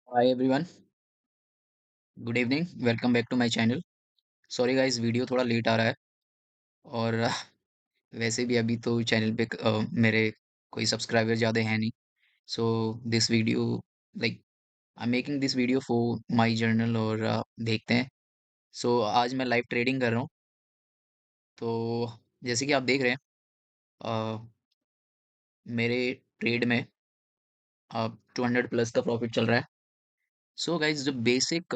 Hi everyone, good evening. Welcome back to my channel. Sorry guys, video थोड़ा late आ रहा है। और वैसे भी अभी तो चैनल पे मेरे कोई सब्सक्राइबर ज़्यादा है नहीं। So this video like I am making this video for my journal. और देखते हैं। सो आज मैं लाइव ट्रेडिंग कर रहा हूँ। तो जैसे कि आप देख रहे हैं, अ, मेरे ट्रेड में 200 प्लस का प्रॉफिट चल रहा है। सो गाइस, जो बेसिक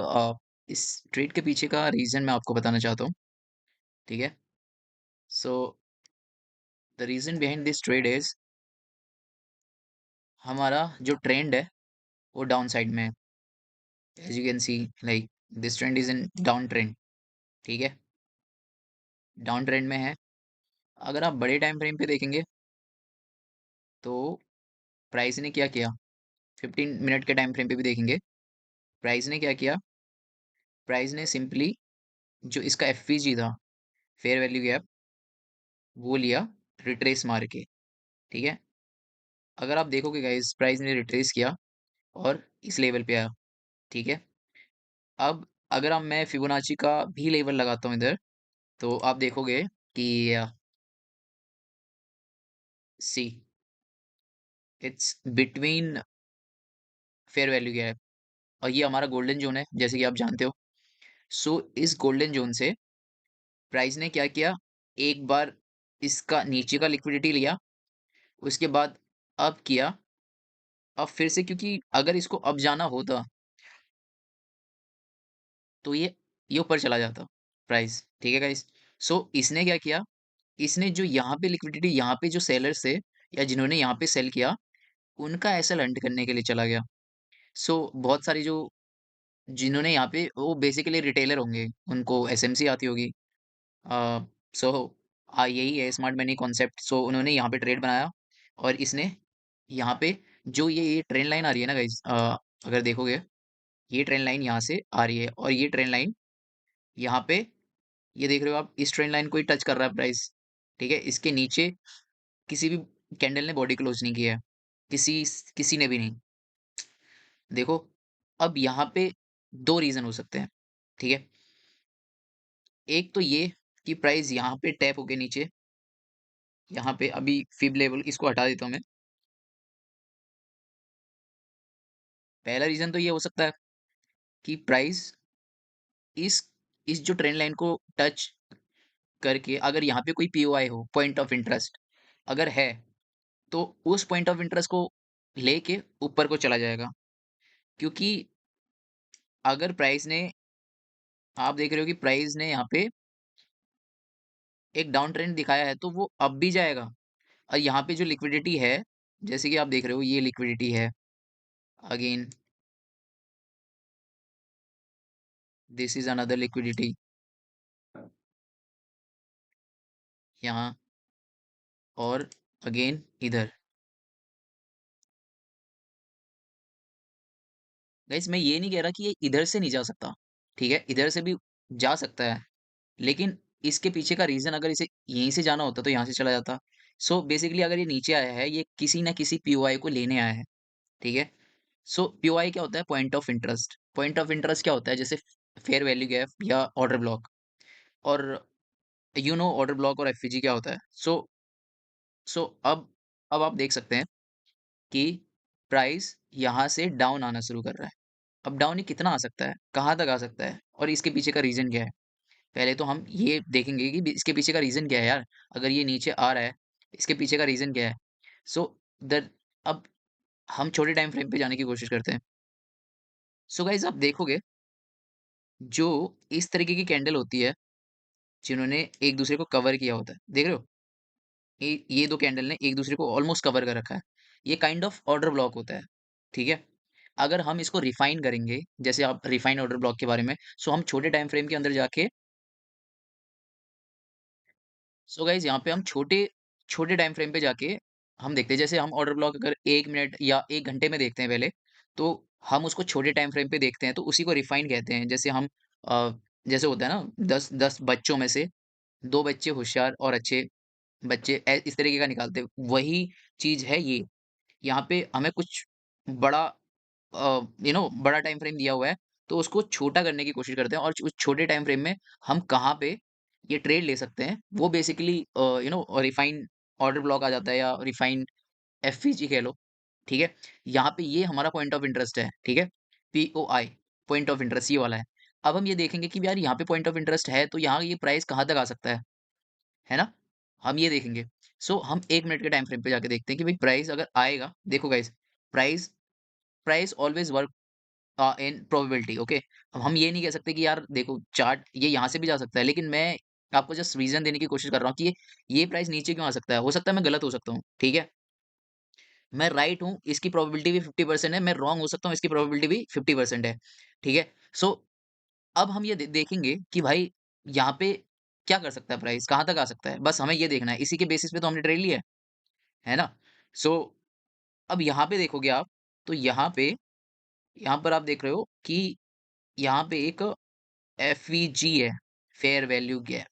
इस ट्रेड के पीछे का रीज़न मैं आपको बताना चाहता हूँ। ठीक है। So the reason behind this trade is, हमारा जो ट्रेंड है वो डाउन साइड में है। As you can see, like this trend is in down trend. ठीक है, डाउन ट्रेंड में है। अगर आप बड़े टाइम फ्रेम पे देखेंगे तो प्राइस ने क्या किया, 15 मिनट के टाइम फ्रेम पे भी देखेंगे, प्राइस ने क्या किया। प्राइस ने सिंपली जो इसका एफ था, फेयर वैल्यू गैप, वो लिया रिट्रेस मार के। ठीक है। अगर आप देखोगे गाइस, प्राइस ने रिट्रेस किया और इस लेवल पे आया। ठीक है। अब अगर आप मैं फिबोनाची का भी लेवल लगाता हूँ इधर, तो आप देखोगे कि see it's between fair value gap और ये हमारा गोल्डन जोन है, जैसे कि आप जानते हो। सो इस गोल्डन जोन से प्राइस ने क्या किया, एक बार इसका नीचे का लिक्विडिटी लिया, उसके बाद अब किया, अब फिर से, क्योंकि अगर इसको अब जाना होता तो ये ऊपर चला जाता प्राइस। ठीक है गाइस। सो इसने क्या किया, इसने जो यहाँ पे लिक्विडिटी, यहाँ पे जो सेलर्स थे या जिन्होंने यहाँ पे सेल किया, उनका ऐसा लंड करने के लिए चला गया। सो बहुत सारी जो जिन्होंने यहाँ पे, वो बेसिकली रिटेलर होंगे, उनको एसएमसी आती होगी। सो यही है स्मार्ट मनी कॉन्सेप्ट। सो उन्होंने यहाँ पे ट्रेड बनाया और इसने यहाँ पे जो ये ट्रेंड लाइन आ रही है ना गाइज, अगर देखोगे, ये ट्रेंड लाइन यहाँ से आ रही है और ये ट्रेंड लाइन यहाँ पे, ये देख रहे हो आप, इस ट्रेंड लाइन को ही टच कर रहा है प्राइस। ठीक है। इसके नीचे किसी भी कैंडल ने बॉडी क्लोज नहीं किया है, किसी किसी ने भी नहीं। देखो, अब यहाँ पे दो रीजन हो सकते हैं। ठीक है। एक तो ये कि प्राइस यहाँ पे टैप होके नीचे, यहाँ पे अभी फिब लेवल इसको हटा देता हूँ मैं। पहला रीजन तो ये हो सकता है कि प्राइस इस इस जो ट्रेंड लाइन को टच करके, अगर यहाँ पे कोई पीओआई हो, पॉइंट ऑफ इंटरेस्ट अगर है, तो उस पॉइंट ऑफ इंटरेस्ट को लेके ऊपर को चला जाएगा। क्योंकि अगर प्राइस ने, आप देख रहे हो कि प्राइस ने यहाँ पे एक डाउन ट्रेंड दिखाया है, तो वो अब भी जाएगा। और यहाँ पे जो लिक्विडिटी है, जैसे कि आप देख रहे हो, ये लिक्विडिटी है। Again this is another liquidity यहाँ, और अगेन इधर। गाइस, मैं ये नहीं कह रहा कि ये इधर से नहीं जा सकता। ठीक है, इधर से भी जा सकता है, लेकिन इसके पीछे का रीजन, अगर इसे यहीं से जाना होता तो यहाँ से चला जाता। सो बेसिकली अगर ये नीचे आया है, ये किसी ना किसी पीओआई को लेने आया है। ठीक है। सो पीओआई क्या होता है, point of interest. Point of interest क्या होता है, जैसे फेयर वैल्यू गैप या ऑर्डर ब्लॉक। और ऑर्डर ब्लॉक और एफवीजी क्या होता है। सो अब आप देख सकते हैं कि प्राइस यहाँ से डाउन आना शुरू कर रहा है। अब डाउन ही कितना आ सकता है, कहाँ तक आ सकता है, और इसके पीछे का रीजन क्या है। पहले तो हम ये देखेंगे कि इसके पीछे का रीजन क्या है यार। अगर ये नीचे आ रहा है, इसके पीछे का रीजन क्या है। सो द अब हम छोटे टाइम फ्रेम पे जाने की कोशिश करते हैं। सो गाइस, आप देखोगे, जो इस तरीके की कैंडल होती है, जिन्होंने एक दूसरे को कवर किया होता है, देख रहे हो, ये दो कैंडल ने एक दूसरे को ऑलमोस्ट कवर कर रखा है। ये काइंड ऑफ ऑर्डर ब्लॉक होता है। ठीक है। अगर हम इसको रिफाइन करेंगे, जैसे आप रिफाइन ऑर्डर ब्लॉक के बारे में, सो हम छोटे टाइम फ्रेम के अंदर जाके, सो गाइज यहाँ पे हम छोटे छोटे टाइम फ्रेम पे जाके हम देखते हैं। जैसे हम ऑर्डर ब्लॉक अगर 1 मिनट या 1 घंटे में देखते हैं पहले, तो हम उसको छोटे टाइम फ्रेम पे देखते हैं, तो उसी को रिफाइन कहते हैं। जैसे हम अ, जैसे होता है ना, 10 बच्चों में से 2 बच्चे होशियार और अच्छे बच्चे, इस तरीके का निकालते हैं। वही चीज है ये। यहाँ पे हमें कुछ बड़ा बड़ा टाइम फ्रेम दिया हुआ है, तो उसको छोटा करने की कोशिश करते हैं और उस छोटे टाइम फ्रेम में हम कहाँ पे ये ट्रेड ले सकते हैं, वो बेसिकली रिफाइंड ऑर्डर ब्लॉक आ जाता है या रिफाइंड एफवीजी कह लो, ठीक है? यहाँ पे ये हमारा पॉइंट ऑफ इंटरेस्ट है, ठीक है? पीओआई पॉइंट ऑफ इंटरेस्ट ये वाला है। अब हम ये देखेंगे कि यार यहाँ पे पॉइंट ऑफ इंटरेस्ट है, तो यहाँ ये प्राइस कहाँ तक आ सकता है ना? हम ये देखेंगे। सो हम 1 मिनट के टाइम फ्रेम पे जाके देखते हैं कि भाई प्राइस अगर आएगा देखो guys, price price always work in probability, okay? अब हम ये नहीं कह सकते कि यार देखो चार्ट ये यहाँ से भी जा सकता है, लेकिन मैं आपको जस्ट रीज़न देने की कोशिश कर रहा हूँ कि ये प्राइस नीचे क्यों आ सकता है? हो सकता है मैं गलत हो सकता हूँ, ठीक है? मैं राइट हूँ, इसकी प्रोबेबिलिटी भी 50% है, मैं रॉन्ग हो सकता हूँ, इसकी प्रोबेबिलिटी भी 50% है, ठीक है? सो अब हम ये देखेंगे कि भाई यहाँ पे क्या कर सकता है प्राइस, कहाँ तक आ सकता है? बस हमें ये देखना है, इसी के बेसिस पे तो हमने ट्रेड लिया है ना? सो अब यहाँ पे देखोगे आप, तो यहाँ पर आप देख रहे हो कि यहाँ पे एक एफवीजी है, fair value gap,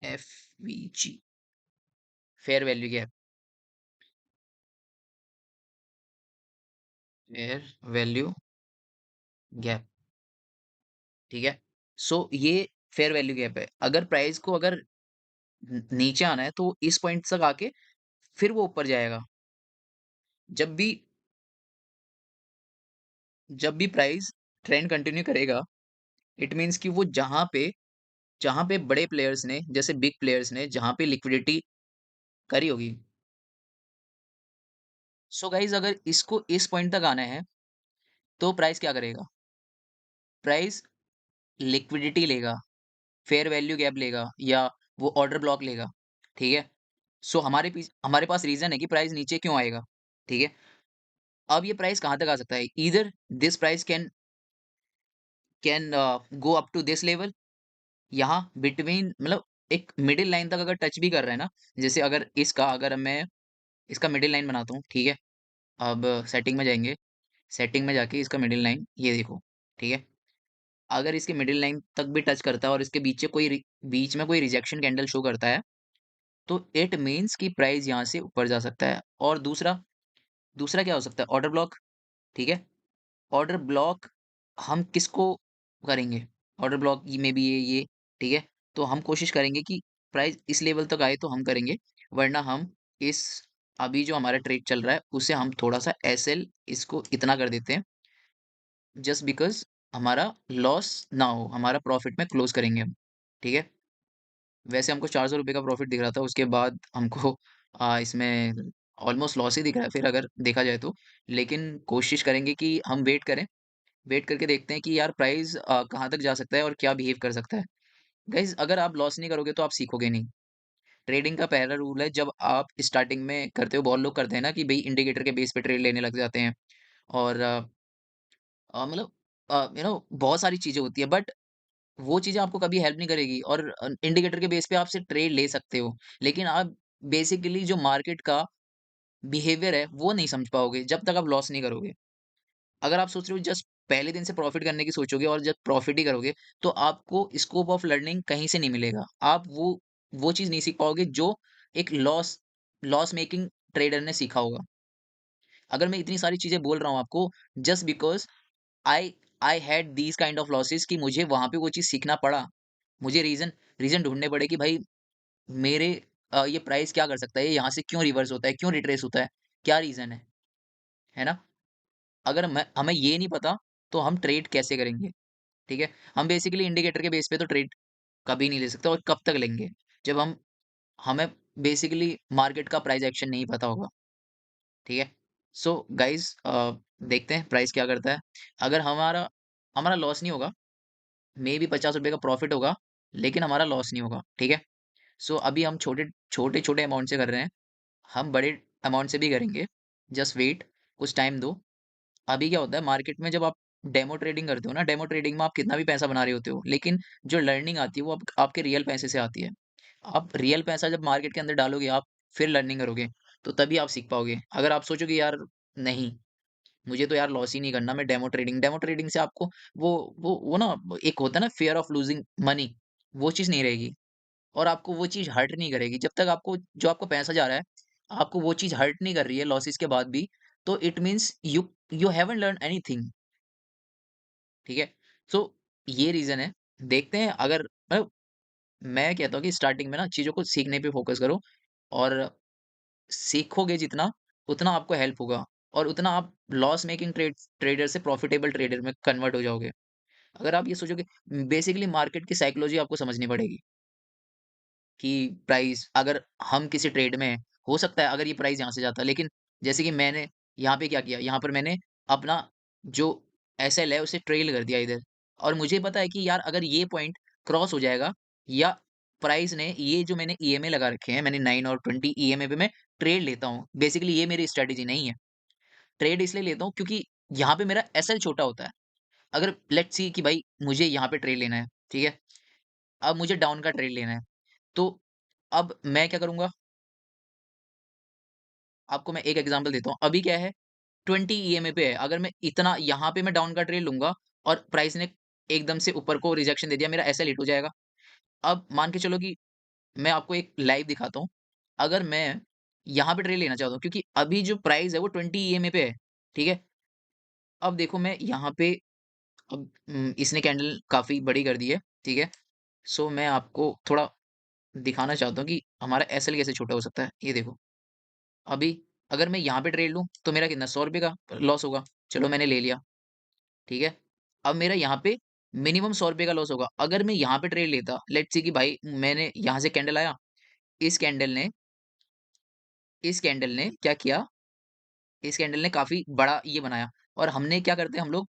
FVG, fair value gap, fair value gap, ठीक है? सो ये फेयर वैल्यू गैप है। अगर प्राइस को अगर नीचे आना है तो इस पॉइंट तक आके फिर वो ऊपर जाएगा। जब भी जब भी प्राइस ट्रेंड कंटिन्यू करेगा, इट मीन्स कि वो जहाँ पे बड़े प्लेयर्स ने जैसे बिग प्लेयर्स ने जहाँ पे लिक्विडिटी करी होगी। सो गाइस अगर इसको इस पॉइंट तक आना है, तो प्राइस क्या करेगा? प्राइस लिक्विडिटी लेगा, फेयर वैल्यू गैप लेगा या वो ऑर्डर ब्लॉक लेगा, ठीक है? सो हमारे पास रीज़न है कि प्राइस नीचे क्यों आएगा, ठीक है? अब ये प्राइस कहाँ तक आ सकता है? Either this price can go up to this level, यहाँ बिटवीन मतलब एक मिडल लाइन तक अगर टच भी कर रहा है ना, जैसे अगर मैं इसका मिडल लाइन बनाता हूँ, ठीक है? अब सेटिंग में जाएँगे, सेटिंग में जाके इसका मिडल लाइन ये देखो, ठीक है? अगर इसके मिडल लाइन तक भी टच करता है और इसके बीच में कोई रिजेक्शन कैंडल शो करता है, तो इट मीन्स कि प्राइस यहाँ से ऊपर जा सकता है। और दूसरा दूसरा क्या हो सकता है? ऑर्डर ब्लॉक, ठीक है? ऑर्डर ब्लॉक हम किसको करेंगे? ऑर्डर ब्लॉक में भी ये, ठीक है? तो हम कोशिश करेंगे कि प्राइस इस लेवल तक आए तो हम करेंगे, वरना हम इस अभी जो हमारा ट्रेड चल रहा है, उसे हम थोड़ा-सा एसएल इसको इतना कर देते हैं, जस्ट बिकॉज़ हमारा लॉस ना हो, हमारा प्रॉफिट में क्लोज़ करेंगे हम, ठीक है? वैसे हमको ₹400 का प्रॉफिट दिख रहा था, उसके बाद हमको इसमें ऑलमोस्ट लॉस ही दिख रहा है फिर अगर देखा जाए तो। लेकिन कोशिश करेंगे कि हम वेट करें, वेट करके देखते हैं कि यार प्राइस कहाँ तक जा सकता है और क्या बिहेव कर सकता है। गाइज़ अगर आप लॉस नहीं करोगे तो आप सीखोगे नहीं। ट्रेडिंग का पहला रूल है जब आप स्टार्टिंग में करते हो बहुत लोग करते हैं ना कि भई इंडिकेटर के बेस पे ट्रेड लेने लग जाते हैं और मतलब बहुत सारी चीज़ें होती हैं बट वो चीज़ें आपको कभी हेल्प नहीं करेगी और इंडिकेटर के बेस पे आप सिर्फ ट्रेड ले सकते हो। लेकिन आप बेसिकली जो मार्केट का बिहेवियर है वो नहीं समझ पाओगे जब तक आप लॉस नहीं करोगे। अगर आप सोच रहे हो जस्ट पहले दिन से प्रॉफिट करने की सोचोगे और जब प्रॉफिट ही करोगे, तो आपको स्कोप ऑफ लर्निंग कहीं से नहीं मिलेगा। आप वो चीज़ नहीं सीख पाओगे जो एक लॉस मेकिंग ट्रेडर ने सीखा होगा। अगर मैं इतनी सारी चीज़ें बोल रहा हूँ आपको just because I I had these kind of losses कि मुझे वहाँ पे वो चीज़ सीखना पड़ा। मुझे रीज़न रीज़न ढूँढने पड़े कि भाई मेरे ये प्राइस क्या कर सकता है? ये यहाँ से क्यों रिवर्स होता है? क्यों रिट्रेस होता है? क्या रीज़न है ना? अगर मैं हमें ये नहीं पता, तो हम ट्रेड कैसे करेंगे? ठीक है? हम बेसिकली इंडिकेटर के बेस पे तो ट्रेड कभी नहीं ले सकते और कब तक लेंगे? जब हमें बेसिकली मार्केट का प्राइस एक्शन नहीं पता होगा, ठीक है? सो गाइज़ देखते हैं प्राइस क्या करता है। अगर हमारा हमारा लॉस नहीं होगा, मेबी ₹50 का प्रॉफिट होगा, लेकिन हमारा लॉस नहीं होगा, ठीक है? सो अभी हम छोटे-छोटे अमाउंट से कर रहे हैं, हम बड़े अमाउंट से भी करेंगे। जस्ट वेट, कुछ टाइम दो। अभी क्या होता है मार्केट में जब आप डेमो ट्रेडिंग करते हो ना, डेमो ट्रेडिंग में आप कितना भी पैसा बना रहे होते हो, लेकिन जो लर्निंग आती है वो आप आपके रियल पैसे से आती है। आप रियल पैसा जब मार्केट के अंदर डालोगे आप, फिर लर्निंग करोगे, तो तभी आप सीख पाओगे। अगर आप सोचोगे यार नहीं, मुझे तो यार लॉस ही नहीं करना, मैं डेमो ट्रेडिंग से आपको वो ना एक होता है ना फियर ऑफ लूजिंग मनी, वो चीज़ नहीं रहेगी और आपको वो चीज़ हर्ट नहीं करेगी। जब तक आपको जो आपका पैसा जा रहा है, आपको वो चीज़ हर्ट नहीं कर रही है लॉसेस के बाद भी, तो it means you you haven't learn anything, ठीक है? सो ये रीज़न है। देखते हैं अगर मैं कहता हूँ कि स्टार्टिंग में ना चीज़ों को सीखने पे फ़ोकस करो और सीखोगे जितना, उतना आपको हेल्प होगा और उतना आप लॉस मेकिंग ट्रेडर से प्रॉफिटेबल ट्रेडर में कन्वर्ट हो जाओगे। अगर आप ये सोचोगे बेसिकली मार्केट की साइकोलॉजी आपको समझनी पड़ेगी कि प्राइस अगर हम किसी ट्रेड में हैं, हो सकता है अगर ये प्राइस यहाँ से जाता है, लेकिन जैसे कि मैंने यहाँ पे क्या किया, यहाँ पर मैंने अपना जो एसएल है उसे ट्रेल कर दिया इधर और मुझे पता है कि यार अगर ये पॉइंट क्रॉस हो जाएगा या प्राइस ने ये जो मैंने ईएमए लगा रखे हैं, मैंने 9 और 20 ईएमए पे मैं ट्रेड लेता हूँ। बेसिकली ये मेरी स्ट्रैटेजी नहीं है। ट्रेड इसलिए लेता हूँ क्योंकि यहाँ पे मेरा एसएल छोटा होता है। अगर लेट्स सी कि भाई मुझे यहाँ पे ट्रेड लेना है, ठीक है? अब मुझे डाउन का ट्रेड लेना है। तो अब मैं क्या करूँगा? आपको मैं एक एग्ज़ाम्पल देता हूँ। अभी क्या है 20 ईएमए पे है। अगर मैं इतना यहाँ पे मैं डाउन का ट्रेड लूँगा और प्राइस ने एकदम से ऊपर को रिजेक्शन दे दिया, मेरा एसएल हिट हो जाएगा। अब मान के चलो कि मैं आपको एक लाइव दिखाता हूँ। अगर मैं यहाँ पे ट्रेड लेना चाहता हूँ क्योंकि अभी जो प्राइस है वो 20 ईएमए पे है, ठीक है? अब देखो मैं यहाँ पे अब इसने कैंडल काफ़ी बड़ी कर दी है, ठीक है? सो मैं आपको थोड़ा दिखाना चाहता हूँ कि हमारा एसएल कैसे छोटा हो सकता है। ये देखो, अभी अगर मैं यहाँ पे ट्रेड लूँ तो मेरा कितना ₹100 का लॉस होगा। चलो मैंने ले लिया, ठीक है? अब मेरा यहाँ पे मिनिमम ₹100 का लॉस होगा। अगर मैं यहाँ पे ट्रेड लेता, लेट्स से कि भाई मैंने यहाँ से कैंडल आया, इस कैंडल ने इस कैंडल ने क्या किया, इस कैंडल ने काफ़ी बड़ा ये बनाया और हमने क्या करते हैं हम लोग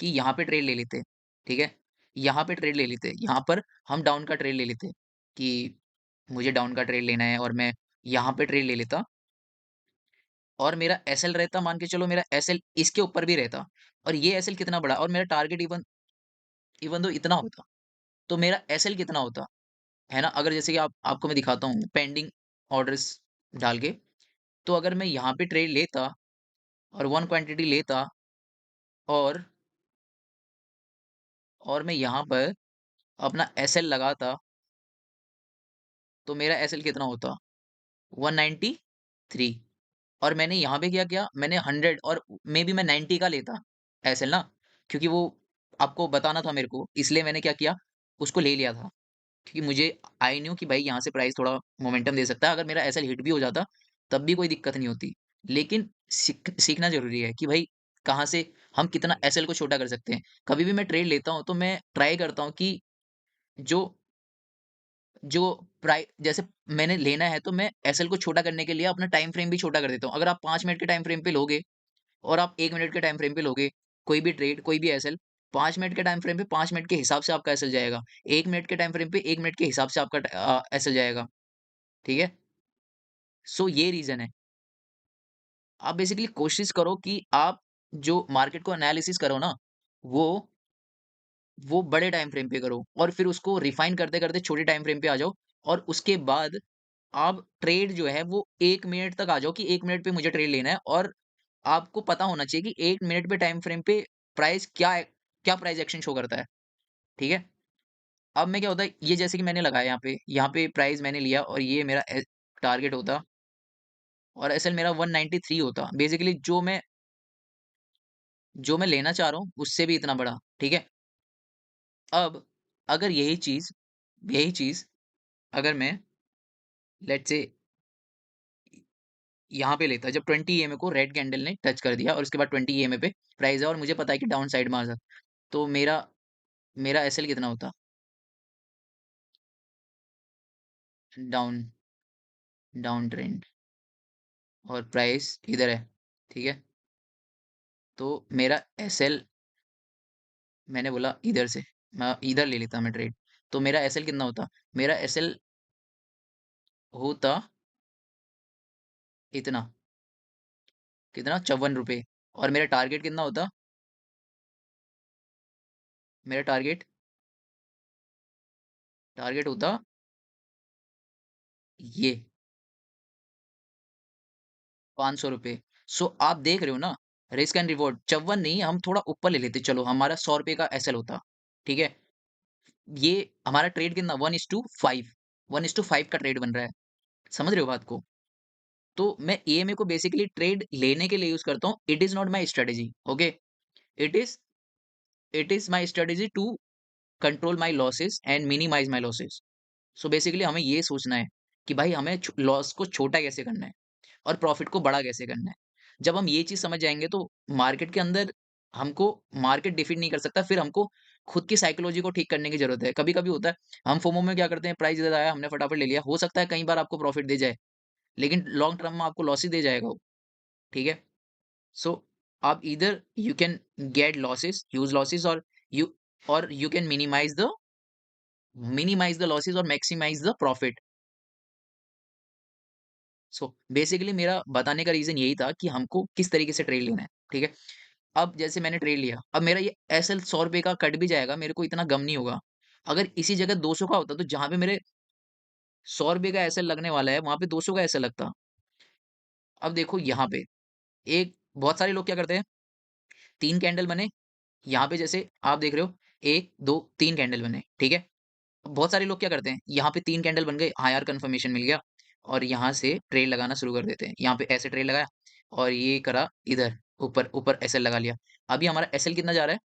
कि यहाँ पे ट्रेड ले लेते, ठीक है? यहाँ पे ट्रेड ले लेते, यहाँ पर हम डाउन का ट्रेड ले लेते कि मुझे डाउन का ट्रेड लेना है और मैं यहाँ पे ट्रेड ले लेता और मेरा एसएल रहता, मान के चलो मेरा एसएल इसके ऊपर भी रहता और ये एसएल कितना बड़ा और मेरा टारगेट इवन इवन दो इतना होता, तो मेरा एसएल कितना होता, है ना? अगर जैसे कि आपको मैं दिखाता हूँ पेंडिंग ऑर्डर्स डाल के, तो अगर मैं यहाँ पे ट्रेड लेता और 1 क्वांटिटी लेता और मैं यहाँ पर अपना एसएल लगाता, तो मेरा एसएल कितना होता? 193 और मैंने यहाँ पे क्या किया, मैंने 100 और मेबी मैं 90 का लेता एसएल ना, क्योंकि वो आपको बताना था मेरे को, इसलिए मैंने क्या किया, उसको ले लिया था। क्योंकि मुझे आई न्यू कि भाई यहाँ से प्राइस थोड़ा मोमेंटम दे सकता है, अगर मेरा एसएल हिट भी हो जाता, तब भी कोई दिक्कत नहीं होती। लेकिन सीखना ज़रूरी है कि भाई कहाँ से हम कितना एसएल को छोटा कर सकते हैं। कभी भी मैं ट्रेड लेता हूँ, तो मैं ट्राई करता हूँ कि जो जो जैसे मैंने लेना है, तो मैं एसएल को छोटा करने के लिए अपना टाइम फ्रेम भी छोटा कर देता हूँ। अगर आप 5 मिनट के टाइम फ्रेम पे लोगे और आप 1 मिनट के टाइम फ्रेम पे लोगे, कोई भी ट्रेड, कोई भी एसएल, 5 मिनट के टाइम फ्रेम पे 5 मिनट के हिसाब से आपका एसएल जाएगा। 1 मिनट के टाइम फ्रेम पे 1 मिनट के हिसाब से आपका एसएल जाएगा, ठीक है? सो ये रीज़न है। आप बेसिकली कोशिश करो कि आप जो मार्केट को एनालिसिस करो ना, वो बड़े टाइम फ्रेम पे करो और फिर उसको रिफाइन करते-करते छोटे टाइम फ्रेम पे आ जाओ और उसके बाद आप ट्रेड जो है वो 1 मिनट तक आ जाओ कि 1 मिनट पे मुझे ट्रेड लेना है और आपको पता होना चाहिए कि 1 मिनट पे टाइम फ्रेम पे प्राइस क्या प्राइस एक्शन शो करता है, ठीक है? अब मैं क्या होता है ये जैसे कि मैंने लगाया यहाँ पे प्राइस मैंने लिया और ये मेरा टारगेट होता और एसएल मेरा 193 होता। बेसिकली जो मैं लेना चाह रहा हूँ उससे भी इतना बड़ा, ठीक है? अब अगर यही चीज़ अगर मैं लेट्स से यहाँ पे लेता जब 20 ईएमए को रेड कैंडल ने टच कर दिया और उसके बाद 20 ईएमए पे प्राइस है और मुझे पता है कि डाउन साइड में आ सकता, तो मेरा एसएल कितना होता? डाउन डाउन ट्रेंड और प्राइस इधर है, ठीक है? तो मेरा एसएल मैंने बोला इधर से, मैं इधर ले लेता मैं ट्रेड, तो मेरा एसएल कितना होता? मेरा एसएल होता इतना, कितना ₹54 और मेरा टारगेट कितना होता? मेरा टारगेट होता ये ₹500। सो आप देख रहे हो ना, रिस्क एंड रिवॉर्ड 54 नहीं, हम थोड़ा ऊपर ले लेते, चलो हमारा ₹100 का एसएल होता, ठीक है? ये हमारा ट्रेड कितना 1:5 1:5 का ट्रेड बन रहा है, समझ रहे हो बात को? तो मैं ईएमए को बेसिकली ट्रेड लेने के लिए यूज़ करता हूँ। It is not my strategy, okay? It is it is my strategy to control my losses and minimise my losses. So basically हमें ये सोचना है कि भाई हमें लॉस को छोटा कैसे करना है और प्रॉफिट को बड़ा कैसे करना है। जब हम ये चीज़ समझ जाएँगे तो मार्केट के अंदर हमको मार्केट डिफीट नहीं कर सकता, फिर हमको खुद की साइकोलॉजी को ठीक करने की ज़रूरत है। कभी-कभी होता है, हम फोमो में क्या करते हैं, प्राइस इधर आया, हमने फटाफट ले लिया। हो सकता है कई बार आपको प्रॉफिट दे जाए, लेकिन लॉन्ग टर्म में आपको लॉस ही दे जाएगा वो, ठीक है? सो आप either you can get losses, huge losses, और you can minimise the losses और maximise the profit. So basically मेरा बताने का रीज़न यही था कि हमको किस तरीके से ट्रेड लेना है, ठीक है? अब जैसे मैंने ट्रेड लिया, अब मेरा ये एसएल ₹100 का कट भी जाएगा, मेरे को इतना गम नहीं होगा। अगर इसी जगह 200 का होता, तो जहाँ पे मेरे ₹100 का एसएल लगने वाला है, वहाँ पे 200 का एसएल लगता। अब देखो यहाँ पे, एक बहुत सारे लोग क्या करते हैं, 3 कैंडल बने, यहाँ पे जैसे आप देख रहे हो, 1, 2, 3 कैंडल बने, ठीक है? बहुत सारे लोग क्या करते हैं, यहाँ पे 3 कैंडल बन गए, हाँ यार कन्फर्मेशन मिल गया, और यहाँ से ट्रेड लगाना शुरू कर देते हैं। यहाँ पे ऐसे ट्रेड लगाया और ये करा इधर, ऊपर ऊपर एसएल लगा लिया। अभी हमारा एसएल कितना जा रहा है?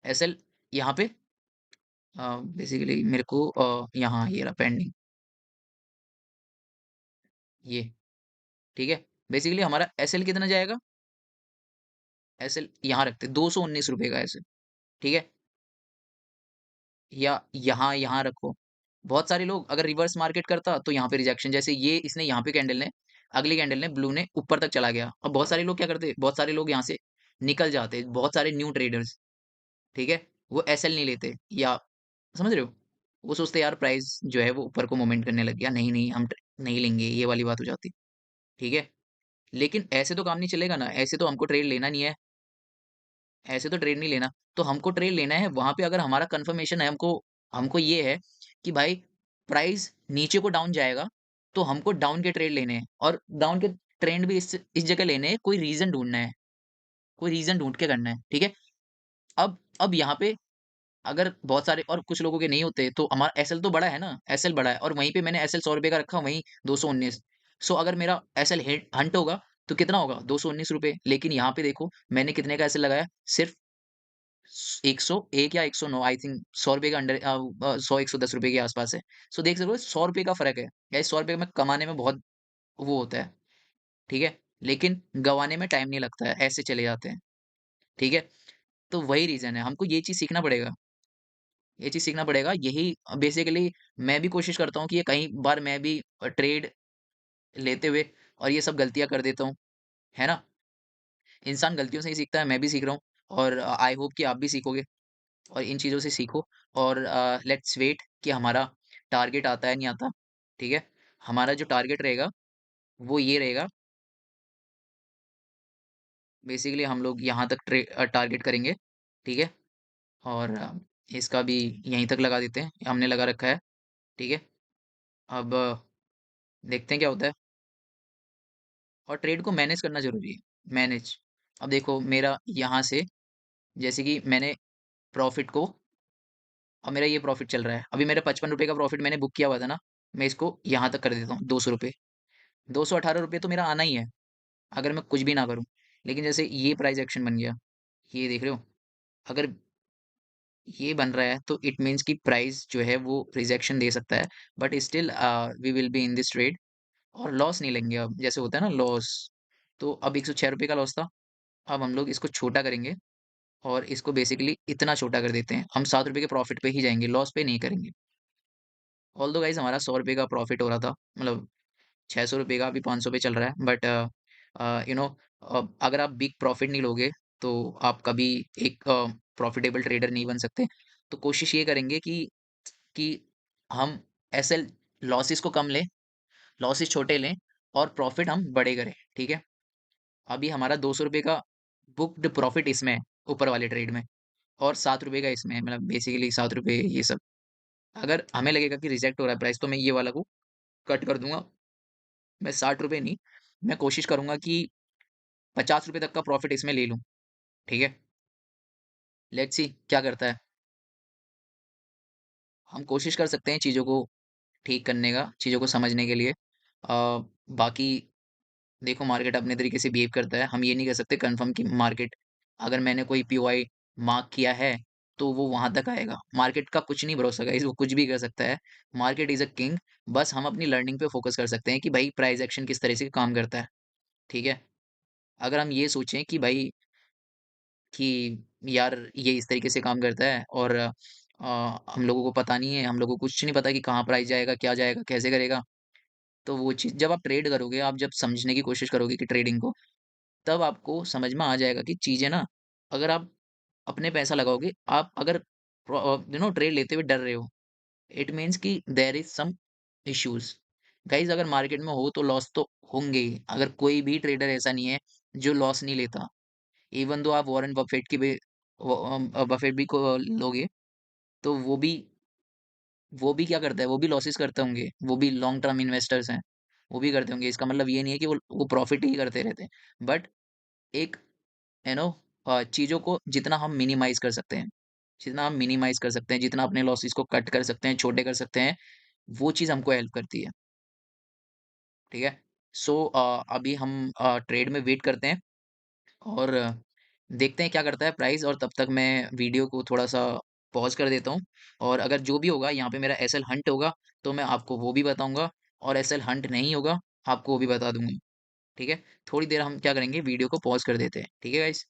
एसएल यहाँ पे बेसिकली मेरे को यहाँ ये रहा पेंडिंग, ये, ठीक है? बेसिकली हमारा एसएल कितना जाएगा? एसएल यहाँ रखते हैं, ₹219 का एसएल, ठीक है? या यहाँ रखो। बहुत सारे लोग अगर रिवर्स मार्केट करता तो यहाँ पे रिजेक्शन, जैसे ये इसने यहाँ पे कैंडल ने, अगली कैंडल ने ब्लू ने ऊपर तक चला गया। अब बहुत सारे लोग क्या करते, बहुत सारे लोग यहाँ से निकल जाते, बहुत सारे न्यू ट्रेडर्स, ठीक है? वो एसएल नहीं लेते, या समझ रहे हो? वो सोचते यार प्राइस जो है वो ऊपर को मूवमेंट करने लग गया, नहीं हम नहीं लेंगे, ये वाली बात हो जाती, ठीक है? लेकिन ऐसे तो काम नहीं चलेगा ना, ऐसे तो हमको ट्रेड लेना नहीं है, ऐसे तो ट्रेड नहीं लेना। तो हमको ट्रेड लेना है वहाँ पे, अगर हमारा कन्फर्मेशन है, हमको हमको ये है कि भाई प्राइस नीचे को डाउन जाएगा, तो हमको डाउन के ट्रेड लेने हैं, और डाउन के ट्रेंड भी इस जगह लेने हैं, कोई रीज़न ढूँढना है, कोई रीज़न ढूँढ के करना है, ठीक है? अब यहाँ पे अगर बहुत सारे और कुछ लोगों के नहीं होते, तो हमारा एसएल तो बड़ा है ना, एसएल बड़ा है, और वहीं पे मैंने एसएल ₹100 का रखा, वहीं 219। सो अगर मेरा एसएल हिट हंट होगा, तो कितना होगा? ₹219। लेकिन यहाँ पे देखो मैंने कितने का एसएल लगाया? सिर्फ 101 या 109, आई थिंक ₹100 का अंडर 100-110 के आसपास है। सो देख सकते हो ₹100 का फ़र्क है। गाइस ₹100 में कमाने में बहुत वो होता है, ठीक है? लेकिन गँवाने में टाइम नहीं लगता है, ऐसे चले जाते हैं, ठीक है? तो वही रीज़न है, हमको ये चीज़ सीखना पड़ेगा। ये चीज़ सीखना पड़ेगा। यही बेसिकली मैं भी कोशिश करता हूँ कि ये कई बार मैं भी ट्रेड लेते हुए और ये सब गलतियाँ कर देता हूँ, है ना? इंसान गलतियों से ही सीखता है, मैं भी सीख रहा हूँ, और आई होप कि आप भी सीखोगे और इन चीज़ों से सीखो, और लेट्स वेट कि हमारा टारगेट आता है, नहीं आता, ठीक है? हमारा जो टारगेट रहेगा, वो ये रहेगा, बेसिकली हम लोग यहाँ तक टारगेट करेंगे, ठीक है? और इसका भी यहीं तक लगा देते हैं, हमने लगा रखा है, ठीक है? अब देखते हैं क्या होता है। और ट्रेड को मैनेज करना ज़रूरी है, मैनेज। अब देखो मेरा यहाँ से, जैसे कि मैंने प्रॉफ़िट को, अब मेरा ये प्रॉफ़िट चल रहा है। अभी मेरा ₹55 का प्रॉफ़िट मैंने बुक किया हुआ था ना, मैं इसको यहाँ तक कर देता हूँ ₹200। ₹218 तो मेरा आना ही है, अगर मैं कुछ भी ना करूँ। लेकिन जैसे ये प्राइस एक्शन बन गया, ये देख रहे हो? अगर ये बन रहा है, तो इट मीन्स कि प्राइस जो है वो रिजेक्शन दे सकता है, but still we will be in this trade, और लॉस नहीं लेंगे अब, जैसे होता है ना लॉस। तो अब ₹106 का लॉस था, अब हम लोग इसको छोटा करेंगे, और इसको बेसिकली इतना छोटा कर देते हैं। हम ₹7 के प्रॉफ़िट पे ही जाएँगे, लॉस पे नहीं करेंगे। ऑल्दो गाइज़ हमारा ₹100 का प्रॉफ़िट हो रहा था, मतलब ₹600 का अभी 500 पे चल रहा है, बट यू नो अगर आप बिग प्रॉफ़िट नहीं लोगे, तो आप कभी एक प्रॉफ़िटेबल ट्रेडर नहीं बन सकते। तो कोशिश ये करेंगे कि हम ऐसे लॉसेस को कम लें, लॉसेस छोटे लें, और प्रॉफ़िट हम बड़े करें, ठीक है? अभी हमारा ₹200 का बुक्ड प्रॉफ़िट इसमें है, ऊपर वाले ट्रेड में, और ₹7 का इसमें है, मतलब बेसिकली ₹7 ये सब। अगर हमें लगेगा कि रिजेक्ट हो रहा है प्राइस, तो मैं ये वाला को कट कर दूँगा। मैं ₹60 नहीं, मैं कोशिश करूँगा कि ₹50 तक का प्रॉफ़िट इसमें ले लूँ, ठीक है? लेट्स सी क्या करता है। हम कोशिश कर सकते हैं चीज़ों को ठीक करने का, चीज़ों को समझने के लिए। बाकी देखो मार्केट अपने तरीके से बिहेव करता है। हम ये नहीं कह सकते कन्फर्म कि मार्केट अगर मैंने कोई पीओआई मार्क किया है, तो वो वहाँ तक आएगा। मार्केट का कुछ नहीं भरोसा गाइज़, वो कुछ भी कर सकता है। Market is a king. बस हम अपनी लर्निंग पे फ़ोकस कर सकते हैं कि भाई प्राइस एक्शन किस तरह से काम करता है, ठीक है? अगर हम ये सोचें कि भाई कि यार ये इस तरीके से काम करता है और हम लोगों को पता नहीं है, हम लोगों को कुछ नहीं पता कि कहाँ प्राइस जाएगा, क्या जाएगा, कैसे करेगा। तो वो चीज़ जब आप ट्रेड करोगे, आप जब समझने की कोशिश करोगे कि ट्रेडिंग को, तब आपको समझ में आ जाएगा कि चीज़ें ना अगर आप अपने पैसा लगाओगे, आप अगर ट्रेड लेते हुए डर रहे हो, इट मीन्स कि there is some issues. Guys अगर मार्केट में हो तो लॉस तो होंगे ही। अगर कोई भी ट्रेडर ऐसा नहीं है जो लॉस नहीं लेता। इवन दो आप वॉरेन बफेट की भी बफेट भी को लोगे, तो वो भी क्या करता है, वो भी लॉसेस करते होंगे, वो भी लॉन्ग टर्म इन्वेस्टर्स हैं, वो भी करते होंगे। इसका मतलब ये नहीं है कि वो प्रॉफ़िट ही करते रहते हैं। बट एक यू नो चीज़ों को जितना हम मिनिमाइज़ कर सकते हैं, जितना हम मिनिमाइज़ कर सकते हैं, जितना अपने लॉसेस को कट कर सकते हैं, छोटे कर सकते हैं, वो चीज़ हमको हेल्प करती है, ठीक है? सो अभी हम ट्रेड में वेट करते हैं और देखते हैं क्या करता है प्राइस और तब तक मैं वीडियो को थोड़ा-सा पॉज़ कर देता हूँ और अगर जो भी होगा यहाँ पे मेरा एसएल हंट होगा, तो मैं आपको वो भी बताऊँगा और एसएल हंट नहीं होगा, आपको वो भी बता दूँगा, ठीक है? थोड़ी देर हम क्या करेंगे वीडियो को पॉज़ कर देते हैं, ठीक है गाइज़?